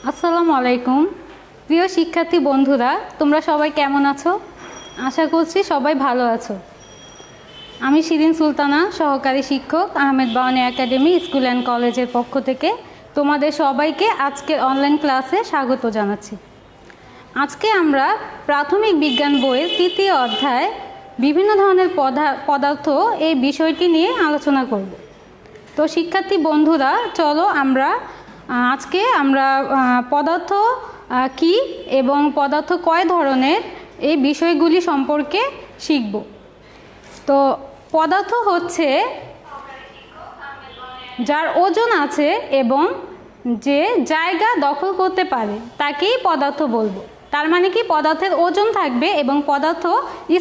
আসসালামু আলাইকুম প্রিয় শিক্ষার্থী বন্ধুরা, তোমরা সবাই কেমন আছো? আশা করছি সবাই ভালো আছো। আমি শিরিন সুলতানা, সহকারী শিক্ষক, Ahmed Bawani academy school and কলেজের পক্ষ থেকে তোমাদের সবাইকে আজকের অনলাইন ক্লাসে স্বাগত জানাচ্ছি। আজকে আমরা প্রাথমিক বিজ্ঞান বইয়ের তৃতীয় অধ্যায় বিভিন্ন ধরনের পদার্থ এই বিষয়টি নিয়ে আলোচনা করব। তো শিক্ষার্থী বন্ধুরা, চলো আজকে আমরা পদার্থ কি এবং পদার্থ কয় ধরনের এই বিষয়গুলি সম্পর্কে শিখব। তো পদার্থ হচ্ছে যার ওজন আছে এবং যে জায়গা দখল করতে পারে তাকেই পদার্থ বলবো। তার মানে কি, পদার্থের ওজন থাকবে এবং পদার্থ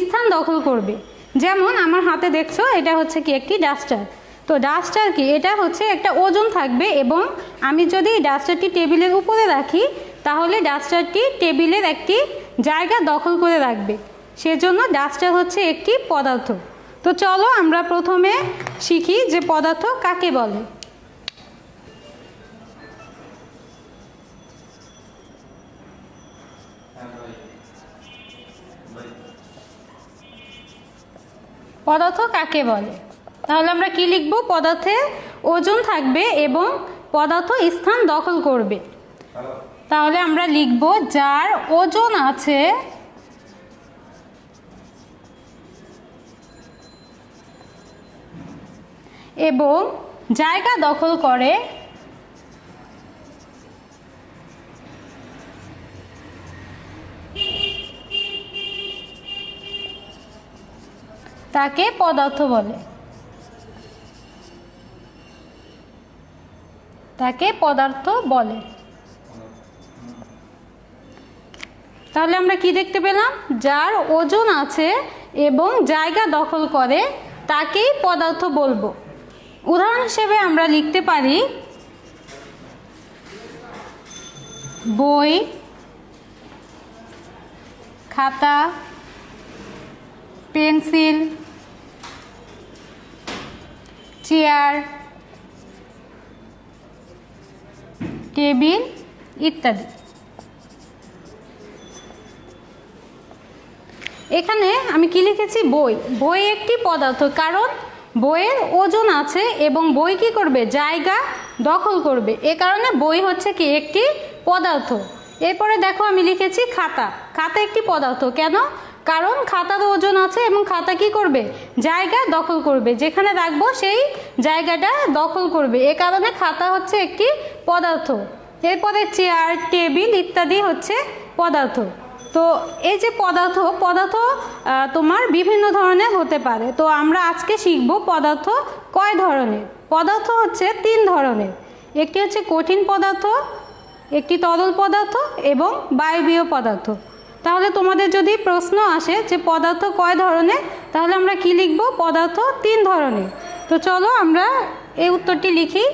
স্থান দখল করবে। যেমন আমার হাতে দেখছো, এটা হচ্ছে কি একটি ডাস্টার। তো ডাস্টার কি, এটা হচ্ছে একটা ওজন থাকবে এবং আমি যদি ডাস্টারটি টেবিলের উপরে রাখি তাহলে ডাস্টারটি টেবিলের একটি জায়গা দখল করে রাখবে। সেজন্য ডাস্টার হচ্ছে একটি পদার্থ। তো চলো আমরা প্রথমে শিখি যে পদার্থ কাকে বলে। পদার্থ কাকে বলে, তাহলে আমরা কি লিখব? পদার্থের ওজন থাকবে এবং পদার্থ স্থান দখল করবে। তাহলে আমরা লিখব যার ওজন আছে এবং জায়গা দখল করে তাকে পদার্থ বলে। তাকে পদার্থ বলে। তাহলে আমরা কি দেখতে পেলাম? যার ওজন আছে এবং জায়গা দখল করে তাকেই পদার্থ বলবো। উদাহরণ হিসেবে আমরা লিখতে পারি বই, খাতা, পেন্সিল, চেয়ার, টেবিল ইত্যাদি। এখানে আমি কি লিখেছি? বই। বই একটি পদার্থ, কারণ বইয়ের ওজন আছে এবং বই কি করবে? জায়গা দখল করবে। এ কারণে বই হচ্ছে কি একটি পদার্থ। এরপরে দেখো আমি লিখেছি খাতা। খাতা একটি পদার্থ। কেন? কারণ খাতার ওজন আছে এবং খাতা কি করবে? জায়গা দখল করবে। যেখানে রাখবো সেই জায়গাটা দখল করবে। এ কারণে খাতা হচ্ছে একটি পদার্থ। এরপরে চেয়ার, টেবিল ইত্যাদি হচ্ছে পদার্থ। তো এই যে পদার্থ তোমার বিভিন্ন ধরনের হতে পারে। তো আমরা আজকে শিখব পদার্থ কয় ধরনের। পদার্থ হচ্ছে 3 ধরনের। একটি হচ্ছে কঠিন পদার্থ, একটি তরল পদার্থ এবং বায়বীয় পদার্থ। তাহলে তোমাদের যদি প্রশ্ন আসে যে পদার্থ কয় ধরনের, তাহলে আমরা কি লিখব? পদার্থ 3 ধরনের। তো চলো আমরা এই উত্তরটি লিখি।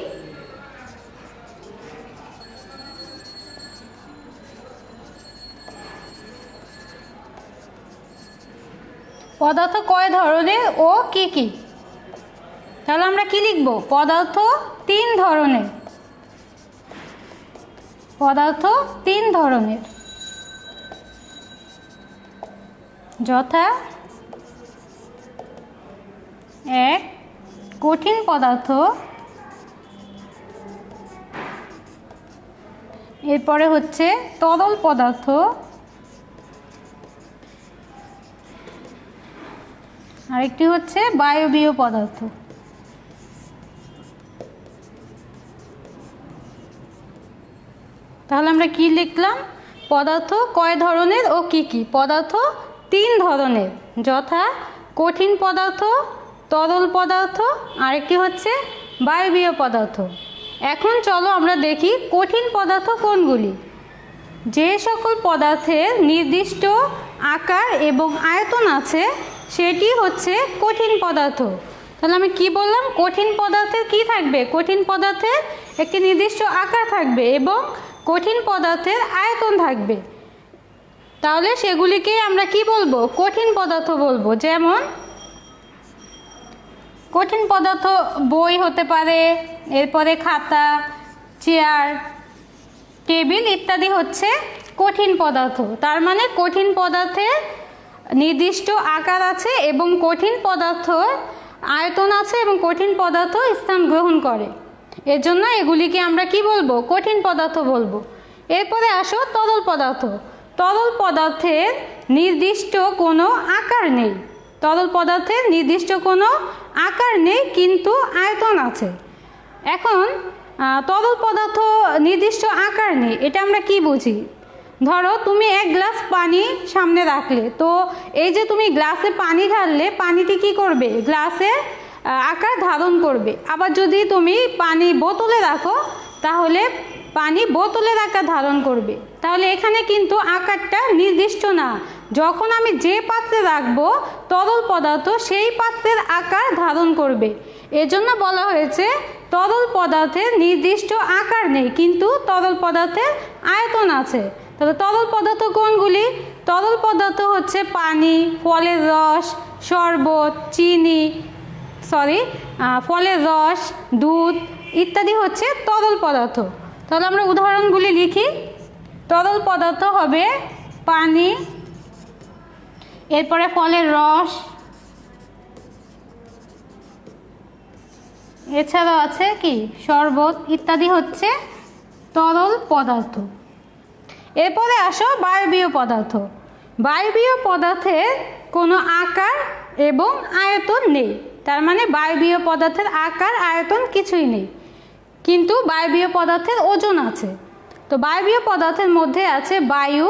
পদার্থ কয় ধরনের ও কি কি? তাহলে আমরা কি লিখব? পদার্থ 3 ধরনের। পদার্থ 3 ধরনের, যথা 1 কঠিন পদার্থ, এরপরে হচ্ছে তরল পদার্থ, আরেকটি হচ্ছে বায়বীয় পদার্থ। তাহলে আমরা কি লিখলাম? পদার্থ কয় ধরনের ও কি কি? পদার্থ 3 ধরনের, যথা কঠিন পদার্থ, তরল পদার্থ, আরেকটি হচ্ছে বায়বীয় পদার্থ। এখন চলো আমরা দেখি কঠিন পদার্থ কোনগুলি। যে সকল পদার্থের নির্দিষ্ট আকার এবং আয়তন আছে সেটি হচ্ছে কঠিন পদার্থ। তাহলে আমি কি বললাম? কঠিন পদার্থের কি থাকবে? কঠিন পদার্থের একটি নির্দিষ্ট আকার থাকবে এবং কঠিন পদার্থের আয়তন থাকবে। তাহলে সেগুলিকে আমরা কি বলবো? কঠিন পদার্থ বলবো। যেমন কঠিন পদার্থ বই হতে পারে, এরপরে খাতা, চেয়ার, টেবিল ইত্যাদি হচ্ছে কঠিন পদার্থ। তার মানে কঠিন পদার্থের নির্দিষ্ট আকার আছে এবং কঠিন পদার্থ আয়তন আছে এবং কঠিন পদার্থ স্থান গ্রহণ করে, এজন্য এগুলিকে আমরা কি বলবো? কঠিন পদার্থ বলবো। এরপরে আসো তরল পদার্থ। তরল পদার্থের নির্দিষ্ট কোনো আকার নেই। তরল পদার্থের নির্দিষ্ট কোনো আকার নেই কিন্তু আয়তন আছে। এখন তরল পদার্থ নির্দিষ্ট আকার নেই, এটা আমরা কি বুঝি? ধরো তুমি এক গ্লাস পানি সামনে রাখলে, তো এই যে তুমি গ্লাসে পানি ঢাললে, পানিটি কি করবে? গ্লাসের আকার ধারণ করবে। আবার যদি তুমি পানি বোতলে রাখো তাহলে পানি বোতলের আকার ধারণ করবে। তাহলে এখানে কিন্তু আকারটা নির্দিষ্ট না। যখন আমি যে পাত্রে রাখবো তরল পদার্থ, সেই পাত্রের আকার ধারণ করবে। এজন্য বলা হয়েছে তরল পদার্থের নির্দিষ্ট আকার নেই কিন্তু তরল পদার্থের আয়তন আছে। তাহলে তরল পদার্থ কোনগুলি? তরল পদার্থ হচ্ছে পানি, ফলের রস, শরবত, চিনি, ফলের রস, দুধ ইত্যাদি হচ্ছে তরল পদার্থ। তাহলে আমরা উদাহরণগুলি লিখি। তরল পদার্থ হবে পানি, এরপরে ফলের রস, এছাড়াও আছে কি শরবত ইত্যাদি হচ্ছে তরল পদার্থ। এরপরে আসো বায়বীয় পদার্থ। বায়বীয় পদার্থের কোনো আকার এবং আয়তন নেই। তার মানে বায়বীয় পদার্থের আকার আয়তন কিছুই নেই কিন্তু বায়বীয় পদার্থের ওজন আছে। তো বায়বীয় পদার্থের মধ্যে আছে বায়ু,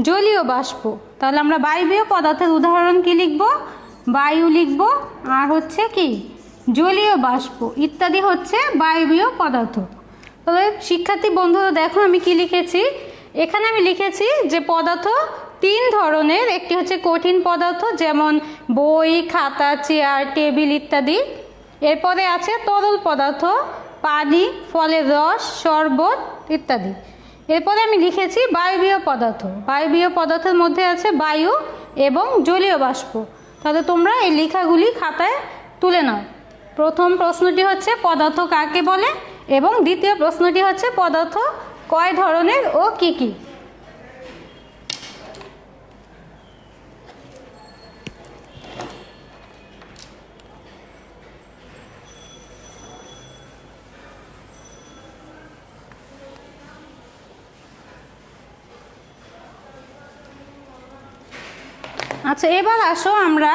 জলীয় বাষ্প। তাহলে আমরা বায়বীয় পদার্থের উদাহরণ কি লিখব? বায়ু লিখব, আর হচ্ছে কি জলীয় বাষ্প ইত্যাদি হচ্ছে বায়বীয় পদার্থ। তবে শিক্ষার্থী বন্ধুরা দেখো আমি কি লিখেছি। এখানে আমি লিখেছি যে পদার্থ তিন ধরনের। একটি হচ্ছে কঠিন পদার্থ, যেমন বই, খাতা, চেয়ার, টেবিল ইত্যাদি। এরপরে আছে তরল পদার্থ, পানি, ফলের রস, শরবত ইত্যাদি। এরপরে আমি লিখেছি বায়বীয় পদার্থ। বায়বীয় পদার্থের মধ্যে আছে বায়ু এবং জলীয় বাষ্প। তাহলে তোমরা এই লেখাগুলি খাতায় তুলে নাও। প্রথম প্রশ্নটি হচ্ছে পদার্থ কাকে বলে এবং দ্বিতীয় প্রশ্নটি হচ্ছে পদার্থ কয় ধরনের ও কি কি। আচ্ছা, এবার আসো আমরা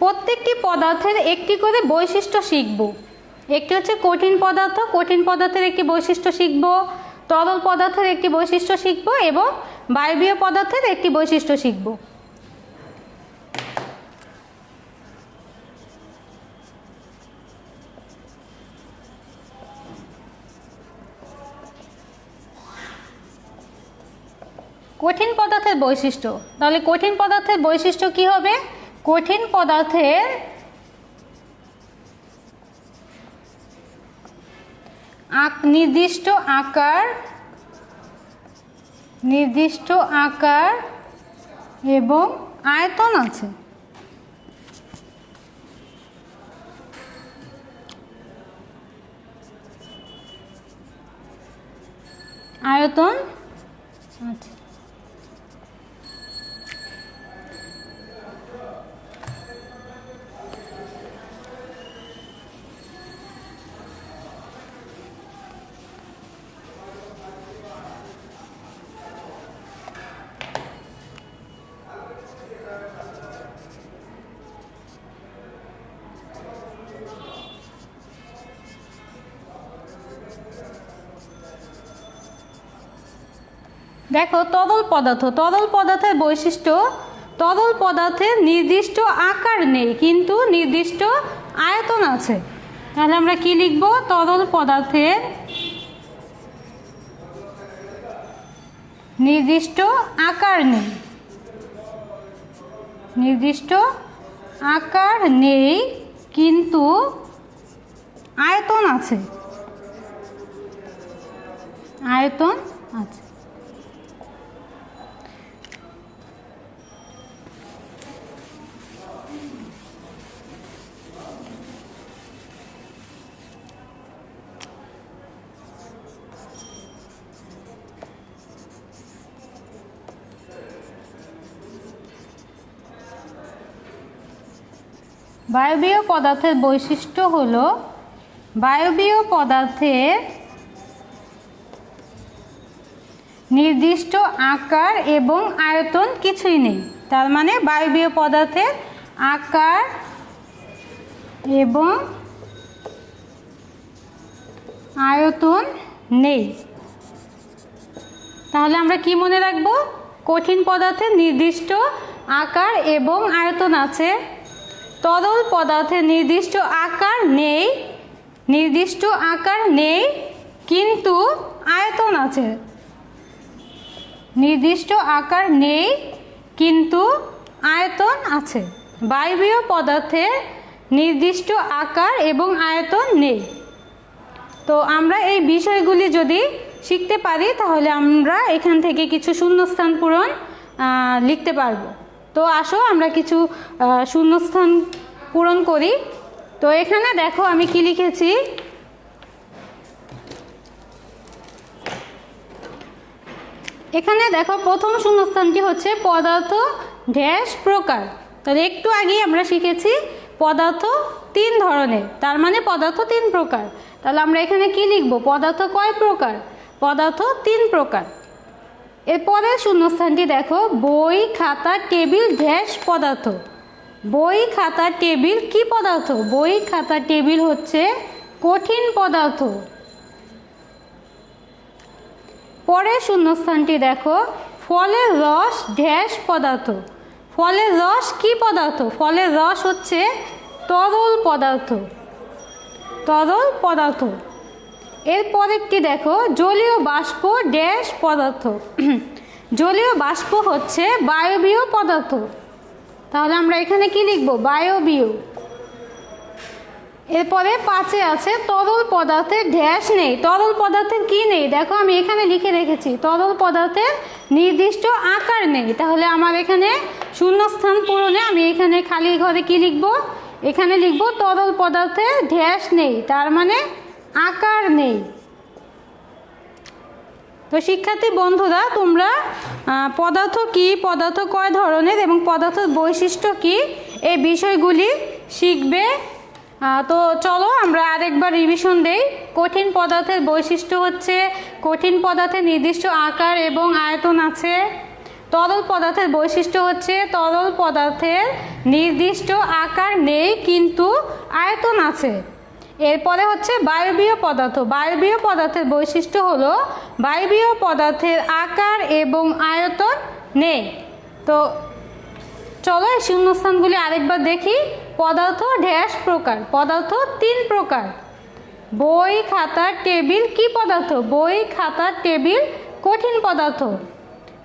প্রত্যেকটি পদার্থের একটি করে বৈশিষ্ট্য শিখব। একটি হচ্ছে কঠিন পদার্থ, কঠিন পদার্থের একটি বৈশিষ্ট্য শিখব, তরল পদার্থের একটি বৈশিষ্ট্য শিখব এবং বায়বীয় পদার্থের একটি বৈশিষ্ট্য শিখব। কঠিন পদার্থের বৈশিষ্ট্য। তাহলে কঠিন পদার্থের বৈশিষ্ট্য কি হবে? কঠিন পদার্থের নির্দিষ্ট আকার এবং আয়তন আছে। আয়তন আছে। দেখো তরল পদার্থ। তরল পদার্থের বৈশিষ্ট্য, তরল পদার্থের নির্দিষ্ট আকার নেই কিন্তু নির্দিষ্ট আয়তন আছে। তাহলে আমরা কি লিখব? তরল পদার্থের নির্দিষ্ট আকার নেই, নির্দিষ্ট আকার নেই কিন্তু আয়তন আছে, আয়তন আছে। বায়বীয় পদার্থের বৈশিষ্ট্য হলো বায়বীয় পদার্থের নির্দিষ্ট আকার এবং আয়তন কিছুই নেই। তার মানে বায়বীয় পদার্থের আকার এবং আয়তন নেই। তাহলে আমরা কি মনে রাখবো? কঠিন পদার্থের নির্দিষ্ট আকার এবং আয়তন আছে, তরল পদার্থের নির্দিষ্ট আকার নেই, নির্দিষ্ট আকার নেই কিন্তু আয়তন আছে, নির্দিষ্ট আকার নেই কিন্তু আয়তন আছে। বায়বীয় পদার্থের নির্দিষ্ট আকার এবং আয়তন নেই। তো আমরা এই বিষয়গুলি যদি শিখতে পারি তাহলে আমরা এখান থেকে কিছু শূন্যস্থান পূরণ লিখতে পারবো। তো আসো আমরা কিছু শূন্যস্থান পূরণ করি। তো এখানে দেখো আমি কি লিখেছি, এখানে দেখো প্রথম শূন্যস্থানটি হচ্ছে পদার্থ ড্যাশ প্রকার। তাহলে একটু আগে আমরা শিখেছি পদার্থ তিন ধরনের, তার মানে পদার্থ তিন প্রকার। তাহলে আমরা এখানে কি লিখব? পদার্থ কয় প্রকার? পদার্থ তিন প্রকার। এরপরে শূন্যস্থানটি দেখো, বই খাতা টেবিল ড্যাশ পদার্থ। বই খাতা টেবিল কি পদার্থ? বই খাতা টেবিল হচ্ছে কঠিন পদার্থ। পরের শূন্যস্থানটি দেখো, ফলের রস ড্যাশ পদার্থ। ফলের রস কি পদার্থ? ফলের রস হচ্ছে তরল পদার্থ, তরল পদার্থ। এরপরেরটি দেখো, জলীয় বাষ্প ড্যাশ পদার্থ। জলীয় বাষ্প হচ্ছে বায়বীয় পদার্থ। তাহলে আমরা এখানে কি লিখব? বায়বীয়। এরপরে পাঁচে আছে তরল পদার্থের ড্যাশ নেই। তরল পদার্থের কি নেই? দেখো আমি এখানে লিখে রেখেছি তরল পদার্থের নির্দিষ্ট আকার নেই। তাহলে আমার এখানে শূন্যস্থান পূরণে আমি এখানে খালি ঘরে কি লিখব? এখানে লিখব তরল পদার্থের ড্যাশ নেই, তার মানে আকার নেই। তো শিক্ষার্থী বন্ধুরা, তোমরা পদার্থ কি, পদার্থ কয় ধরনের এবং পদার্থের বৈশিষ্ট্য কি, এই বিষয়গুলি শিখবে। তো চলো আমরা আরেকবার রিভিশন দেই। কঠিন পদার্থের বৈশিষ্ট্য হচ্ছে কঠিন পদার্থের নির্দিষ্ট আকার এবং আয়তন আছে। তরল পদার্থের বৈশিষ্ট্য হচ্ছে তরল পদার্থের নির্দিষ্ট আকার নেই কিন্তু আয়তন আছে। এরপরে হচ্ছে বায়বীয় পদার্থ। বায়বীয় পদার্থের বৈশিষ্ট্য হলো বায়বীয় পদার্থের আকার এবং আয়তন নেই। তো চলো এই শূন্যস্থানগুলি আরেকবার দেখি। পদার্থ ড্যাশ প্রকার। পদার্থ তিন প্রকার। বই খাতা টেবিল কি পদার্থ? বই খাতা টেবিল কঠিন পদার্থ।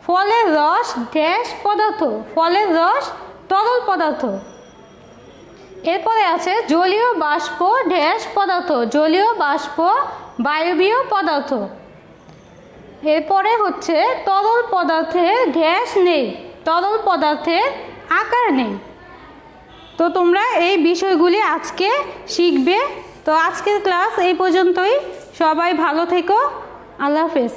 ফলের রস ড্যাশ পদার্থ। ফলের রস তরল পদার্থ। এরপরে আছে জলীয় বাষ্প ড্যাশ পদার্থ। জলীয় বাষ্প বায়বীয় পদার্থ। এরপরে হচ্ছে তরল পদার্থের ড্যাশ নেই, তরল পদার্থের আকার নেই। তো তোমরা এই বিষয়গুলি আজকে শিখবে। তো আজকের ক্লাস এই পর্যন্তই। সবাই ভালো থেকো। আল্লাহ হাফেজ।